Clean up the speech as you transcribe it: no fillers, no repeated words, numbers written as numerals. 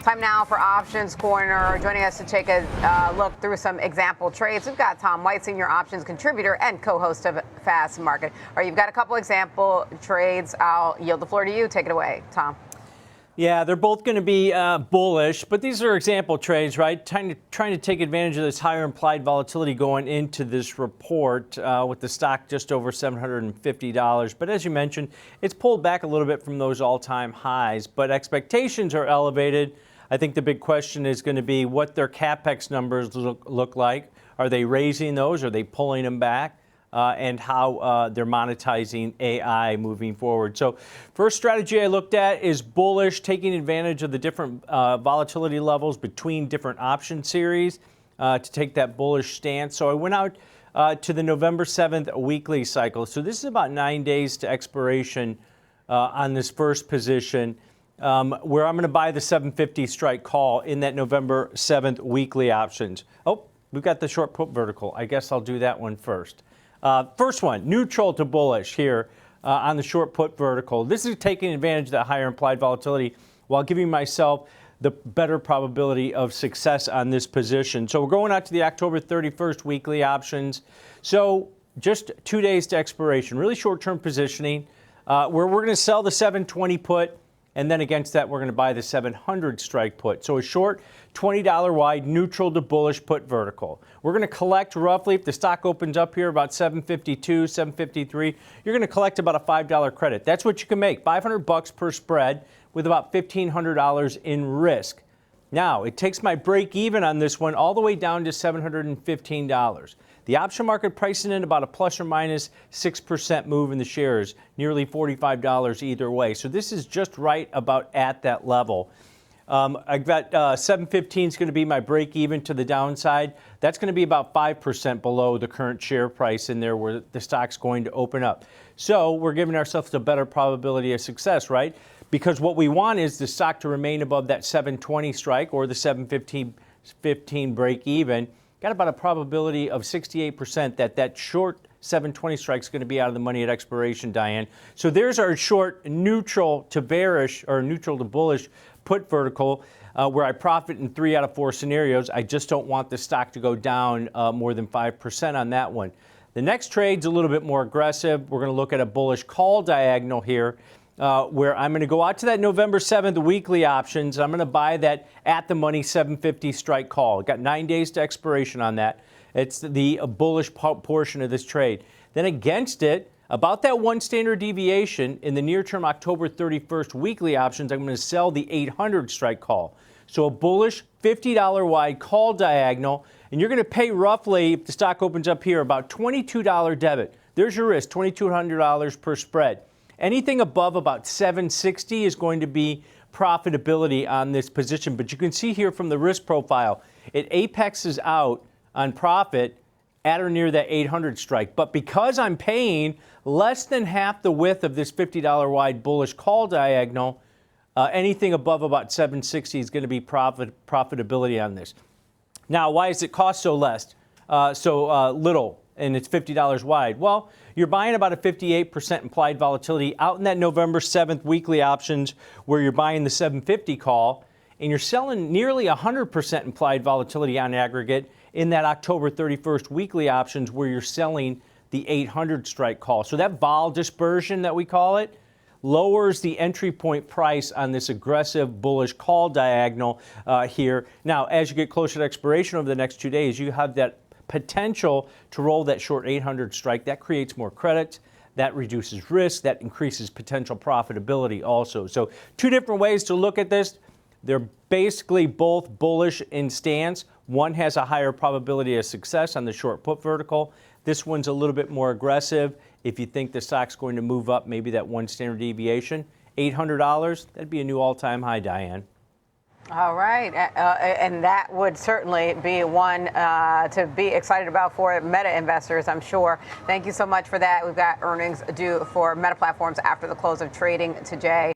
Time now for Options Corner. Joining us to take a look through some example trades, we've got Tom White, senior options contributor and co-host of Fast Market. All right, you've got a couple example trades. I'll yield the floor to you. Take it away, Tom. Yeah, they're both going to be bullish, but these are example trades, right? Trying to take advantage of this higher implied volatility going into this report with the stock just over $750. But as you mentioned, it's pulled back a little bit from those all-time highs, but expectations are elevated. I think the big question is going to be what their CapEx numbers look like. Are they raising those? Are they pulling them back? And how they're monetizing AI moving forward. So first strategy I looked at is bullish, taking advantage of the different volatility levels between different option series to take that bullish stance. So I went out to the November 7th weekly cycle. So this is about 9 days to expiration on this first position, where I'm going to buy the 750 strike call in that November 7th weekly options. Oh, we've got the short put vertical. I guess I'll do that one first. First one, neutral to bullish here on the short put vertical. This is taking advantage of that higher implied volatility while giving myself the better probability of success on this position. So we're going out to the October 31st weekly options. So just 2 days to expiration, really short-term positioning, where we're going to sell the 720 put, and then against that, we're going to buy the 700 strike put. So a short $20 wide, neutral to bullish put vertical. We're going to collect roughly, if the stock opens up here about 752, 753, you're going to collect about a $5 credit. That's what you can make, $500 per spread with about $1,500 in risk. Now, it takes my break even on this one all the way down to $715. The option market pricing in about a plus or minus 6% move in the shares, nearly $45 either way. So this is just right about at that level. I've got 715 is going to be my break even to the downside. That's going to be about 5% below the current share price in there where the stock's going to open up. So we're giving ourselves a better probability of success, right? Because what we want is the stock to remain above that 720 strike or the 715 break even. Got about a probability of 68% that short 720 strike is going to be out of the money at expiration, Diane. So there's our short neutral to bearish or neutral to bullish put vertical where I profit in 3 out of 4 scenarios. I just don't want the stock to go down more than 5% on that one. The next trade's a little bit more aggressive. We're going to look at a bullish call diagonal here. Where I'm going to go out to that November 7th weekly options. I'm going to buy that at the money 750 strike call. Got 9 days to expiration on that. It's the bullish portion of this trade. Then against it, about that 1 standard deviation in the near term October 31st weekly options, I'm going to sell the 800 strike call. So a bullish $50 wide call diagonal, and you're going to pay roughly, if the stock opens up here, about $22 debit. There's your risk, $2,200 per spread. Anything above about 760 is going to be profitability on this position. But you can see here from the risk profile, it apexes out on profit at or near that 800 strike. But because I'm paying less than half the width of this $50 wide bullish call diagonal, anything above about 760 is going to be profitability on this. Now, why does it cost so little? And it's $50 wide. Well, you're buying about a 58% implied volatility out in that November 7th weekly options where you're buying the 750 call, and you're selling nearly 100% implied volatility on aggregate in that October 31st weekly options where you're selling the 800 strike call. So that vol dispersion that we call it lowers the entry point price on this aggressive bullish call diagonal here. Now, as you get closer to expiration over the next 2 days, you have that potential to roll that short 800 strike. That creates more credit, that reduces risk, that increases potential profitability also. So 2 different ways to look at this. They're basically both bullish in stance. One has a higher probability of success on the short put vertical. This one's a little bit more aggressive. If you think the stock's going to move up, maybe that 1 standard deviation, $800, that'd be a new all-time high, Diane. All right, and that would certainly be one to be excited about for Meta investors, I'm sure. Thank you so much for that. We've got earnings due for Meta Platforms after the close of trading today.